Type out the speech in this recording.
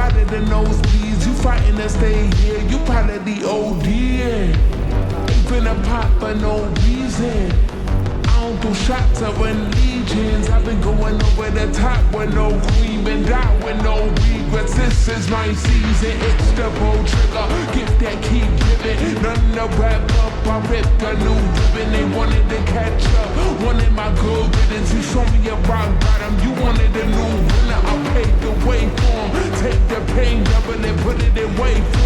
out of the nosebleeds. You fighting to stay here, you probably OD. Ain't finna pop for no reason. I don't do shots, I run legions. I've been going over the top with no cream and die with no regrets. This is my season, it's the bold trigger. Gift that keep giving, none to wrap up. I ripped a new ribbon, they wanted to catch up. Wanted my good riddance, you show me a rock bottom. You wanted a new winner, I paid the way for 'em. Take the pain, double it, put it in way for